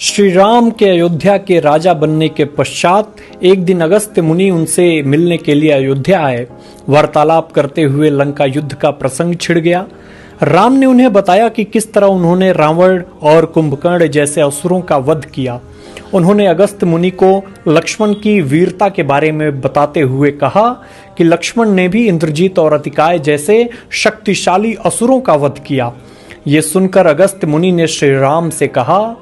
श्री राम के अयोध्या के राजा बनने के पश्चात एक दिन अगस्त्य मुनि उनसे मिलने के लिए अयोध्या आए। वार्तालाप करते हुए लंका युद्ध का प्रसंग छिड़ गया। राम ने उन्हें बताया कि किस तरह उन्होंने रावण और कुंभकर्ण जैसे असुरों का वध किया। उन्होंने अगस्त्य मुनि को लक्ष्मण की वीरता के बारे में बताते हुए कहा कि लक्ष्मण ने भी इंद्रजीत और अतिकाय जैसे शक्तिशाली असुरों का वध किया। ये सुनकर अगस्त्य मुनि ने श्री राम से कहा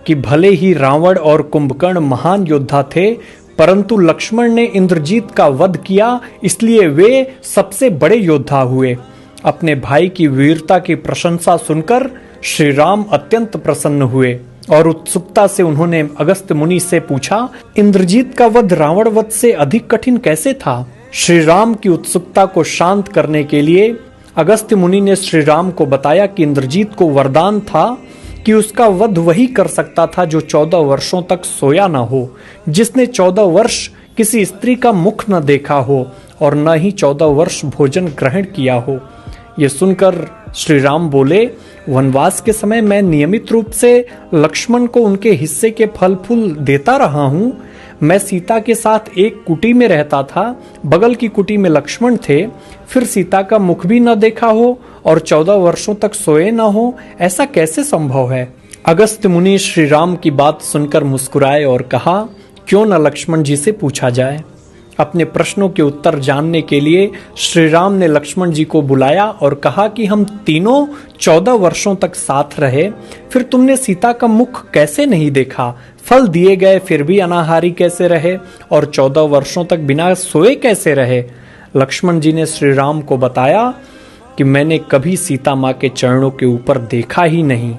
कि भले ही रावण और कुंभकर्ण महान योद्धा थे, परंतु लक्ष्मण ने इंद्रजीत का वध किया, इसलिए वे सबसे बड़े योद्धा हुए। अपने भाई की वीरता की प्रशंसा सुनकर श्री राम अत्यंत प्रसन्न हुए और उत्सुकता से उन्होंने अगस्त्य मुनि से पूछा, इंद्रजीत का वध रावण वध से अधिक कठिन कैसे था? श्री राम की उत्सुकता को शांत करने के लिए अगस्त्य मुनि ने श्री राम को बताया कि इंद्रजीत को वरदान था कि उसका वध वही कर सकता था जो 14 वर्षों तक सोया न हो, जिसने 14 वर्ष किसी स्त्री का मुख न देखा हो और न ही 14 वर्ष भोजन ग्रहण किया हो। ये सुनकर श्री राम बोले, वनवास के समय मैं नियमित रूप से लक्ष्मण को उनके हिस्से के फल फूल देता रहा हूँ। मैं सीता के साथ एक कुटी में रहता था, बगल की कुटी में लक्ष्मण थे, फिर सीता का मुख भी न देखा हो और 14 वर्षों तक सोए न हो, ऐसा कैसे संभव है? अगस्त्य मुनि श्री राम की बात सुनकर मुस्कुराए और कहा, क्यों न लक्ष्मण जी से पूछा जाए। अपने प्रश्नों के उत्तर जानने के लिए श्री राम ने लक्ष्मण जी को बुलाया और कहा कि हम तीनों 14 वर्षों तक साथ रहे, फिर तुमने सीता का मुख कैसे नहीं देखा? फल दिए गए फिर भी अनाहारी कैसे रहे और 14 वर्षों तक बिना सोए कैसे रहे? लक्ष्मण जी ने श्री राम को बताया कि मैंने कभी सीता माँ के चरणों के ऊपर देखा ही नहीं।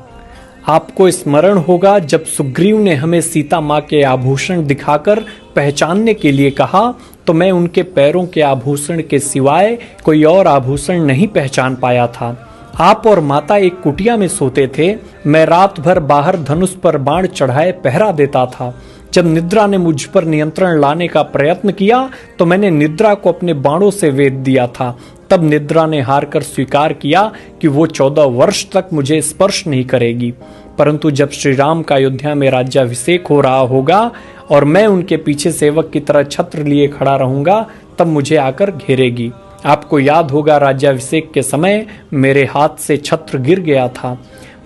आपको स्मरण होगा जब सुग्रीव ने हमें सीता माँ के आभूषण दिखाकर पहचानने के लिए कहा, तो मैं उनके पैरों के आभूषण के सिवाय कोई और आभूषण नहीं पहचान पाया था। आप और माता एक कुटिया में सोते थे, मैं रात भर बाहर धनुष पर बाण चढ़ाए पहरा देता था। जब निद्रा ने मुझ पर नियंत्रण लाने का प्रयत्न किया तो मैंने निद्रा को अपने बाणों से वेध दिया था। तब निद्रा ने हार कर स्वीकार किया कि वो 14 वर्ष तक मुझे स्पर्श नहीं करेगी, परंतु जब श्री राम का अयोध्या में राज्याभिषेक हो रहा होगा और मैं उनके पीछे सेवक की तरह छत्र लिए खड़ा रहूंगा, तब मुझे आकर घेरेगी। आपको याद होगा राज्याभिषेक के समय मेरे हाथ से छत्र गिर गया था।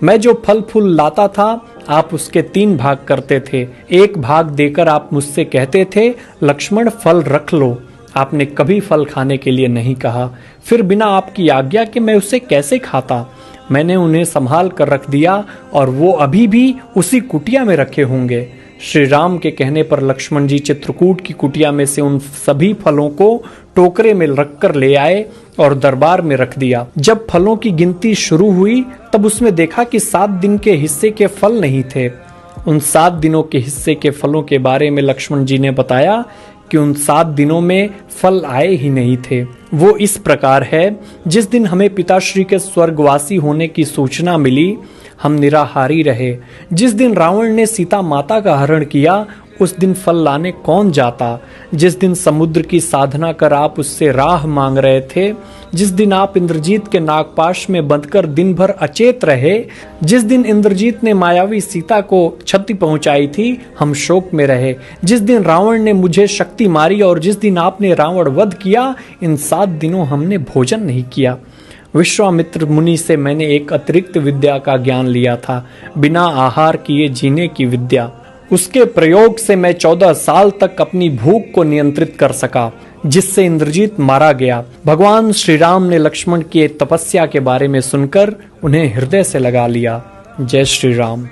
मैं जो फल फूल लाता था आप उसके 3 भाग करते थे। एक भाग देकर आप मुझसे कहते थे, लक्ष्मण फल रख लो। आपने कभी फल खाने के लिए नहीं कहा, फिर बिना आपकी आज्ञा के मैं उसे कैसे खाता? मैंने उन्हें संभाल कर रख दिया और वो अभी भी उसी कुटिया में रखे होंगे। श्री राम के कहने पर लक्ष्मण जी चित्रकूट की कुटिया में से उन सभी फलों को टोकरे में रखकर ले आए और दरबार में रख दिया। जब फलों की गिनती शुरू हुई तब उसमें देखा कि 7 दिन के हिस्से के फल नहीं थे। उन 7 दिनों के हिस्से के फलों के बारे में लक्ष्मण जी ने बताया कि उन 7 दिनों में फल आए ही नहीं थे। वो इस प्रकार है, जिस दिन हमें पिताश्री के स्वर्गवासी होने की सूचना मिली हम निराहारी रहे। जिस दिन रावण ने सीता माता का हरण किया उस दिन फल लाने कौन जाता? जिस दिन समुद्र की साधना कर आप उससे राह मांग रहे थे, जिस दिन आप इंद्रजीत के नागपाश में बंधकर दिन भर अचेत रहे, जिस दिन इंद्रजीत ने मायावी सीता को क्षति पहुंचाई थी, हम शोक में रहे। जिस दिन रावण ने मुझे शक्ति मारी और जिस दिन आपने रावण वध किया, इन 7 दिनों हमने भोजन नहीं किया। विश्वामित्र मुनि से मैंने एक अतिरिक्त विद्या का ज्ञान लिया था, बिना आहार किए जीने की विद्या। उसके प्रयोग से मैं 14 साल तक अपनी भूख को नियंत्रित कर सका, जिससे इंद्रजीत मारा गया। भगवान श्री राम ने लक्ष्मण की तपस्या के बारे में सुनकर उन्हें हृदय से लगा लिया। जय श्री राम।